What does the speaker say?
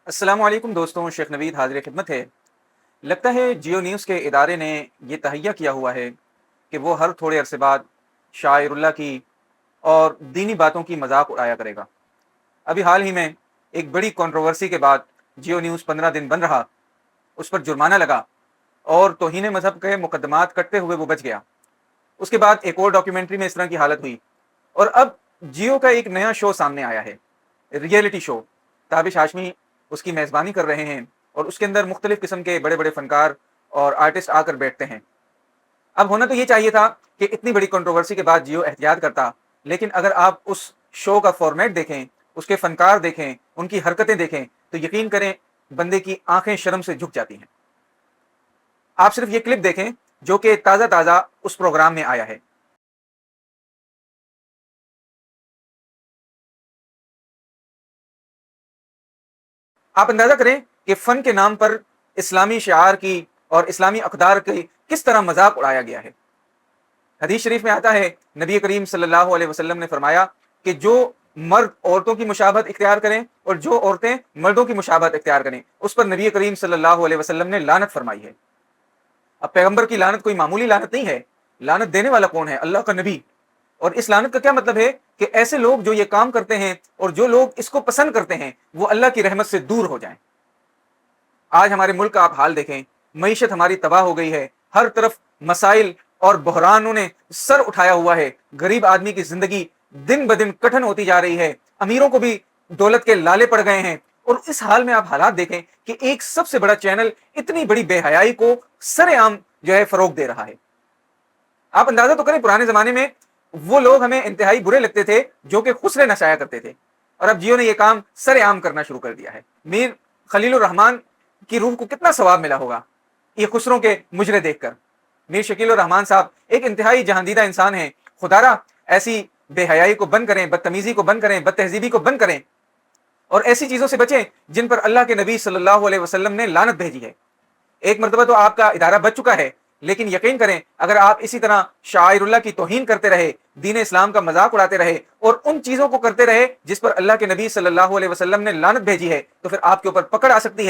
अस्सलाम वालेकुम दोस्तों, शेख नवीद हाजिर खिदमत है। लगता है जियो न्यूज़ के इदारे ने ये तहैया किया हुआ है कि वो हर थोड़े अरसे बाद शायरुल्लाह की और दीनी बातों की मजाक उड़ाया करेगा। अभी हाल ही में एक बड़ी कंट्रोवर्सी के बाद जियो न्यूज़ 15 दिन बंद रहा, उस पर जुर्माना लगा और तौहीन मजहब के मुकदमात कटते हुए वो बच गया। उसके बाद एक और डॉक्यूमेंट्री में इस तरह की हालत हुई और अब जियो का एक नया शो सामने आया है, रियलिटी शो। ताबिश हाशमी उसकी मेज़बानी कर रहे हैं और उसके अंदर मुख्तलिफ किस्म के बड़े बड़े फनकार और आर्टिस्ट आकर बैठते हैं। अब होना तो ये चाहिए था कि इतनी बड़ी कंट्रोवर्सी के बाद जियो एहतियात करता, लेकिन अगर आप उस शो का फॉर्मेट देखें, उसके फनकार देखें, उनकी हरकतें देखें, तो यकीन करें बंदे की आंखें शर्म से झुक जाती हैं। आप सिर्फ ये क्लिप देखें जो कि ताज़ा ताज़ा उस प्रोग्राम में आया है। आप अंदाजा करें कि फन के नाम पर इस्लामी शिआर की और इस्लामी अक़दार की किस तरह मजाक उड़ाया गया है। हदीस शरीफ में आता है, नबी करीम सल्लल्लाहु अलैहि वसल्लम ने फरमाया कि जो मर्द औरतों की मुशाबहत इख्तियार करें और जो औरतें मर्दों की मुशाबहत इख्तियार करें, उस पर नबी करीम सल्लल्लाहु अलैहि वसल्लम ने लानत फरमाई है। अब पैगंबर की लानत कोई मामूली लानत नहीं है। लानत देने वाला कौन है? अल्लाह का नबी। और इस लानत का क्या मतलब है कि ऐसे लोग जो ये काम करते हैं और जो लोग इसको पसंद करते हैं, वो अल्लाह की रहमत से दूर हो जाएं। आज हमारे मुल्क का आप हाल देखें, मईशत हमारी तबाह हो गई है। हर तरफ मसाइल और बहरानों ने सर उठाया हुआ है। गरीब आदमी की जिंदगी दिन ब दिन कठिन होती जा रही है। अमीरों को भी दौलत के लाले पड़ गए हैं। और इस हाल में आप हालात देखें कि एक सबसे बड़ा चैनल इतनी बड़ी बेहयाई को सरेआम जो है फरोग दे रहा है। आप अंदाजा तो करें, पुराने जमाने में वो लोग हमें इंतहाई बुरे लगते थे जो कि खुसरे नशाया करते थे, और अब जियो ने यह काम सरेआम करना शुरू कर दिया है। मीर खलीलुर रहमान की रूह को कितना सवाब मिला होगा ये खुसरों के मुजरे देखकर। मीर शकीलुर रहमान साहब एक इंतहाई जहांदीदा इंसान है। खुदारा ऐसी बेहयाई को बंद करें, बदतमीजी को बंद करें, बदतहजीबी को बंद करें और ऐसी चीजों से बचें जिन पर अल्लाह के नबी सल्लल्लाहु अलैहि वसल्लम ने लानत भेजी है। एक मरतबा तो आपका इदारा बच चुका है, लेकिन यकीन करें अगर आप इसी तरह शायरुल्लाह की तौहीन करते रहे, दीन इस्लाम का मजाक उड़ाते रहे और उन चीजों को करते रहे जिस पर अल्लाह के नबी सल्लल्लाहु अलैहि वसल्लम ने लानत भेजी है, तो फिर आपके ऊपर पकड़ आ सकती है।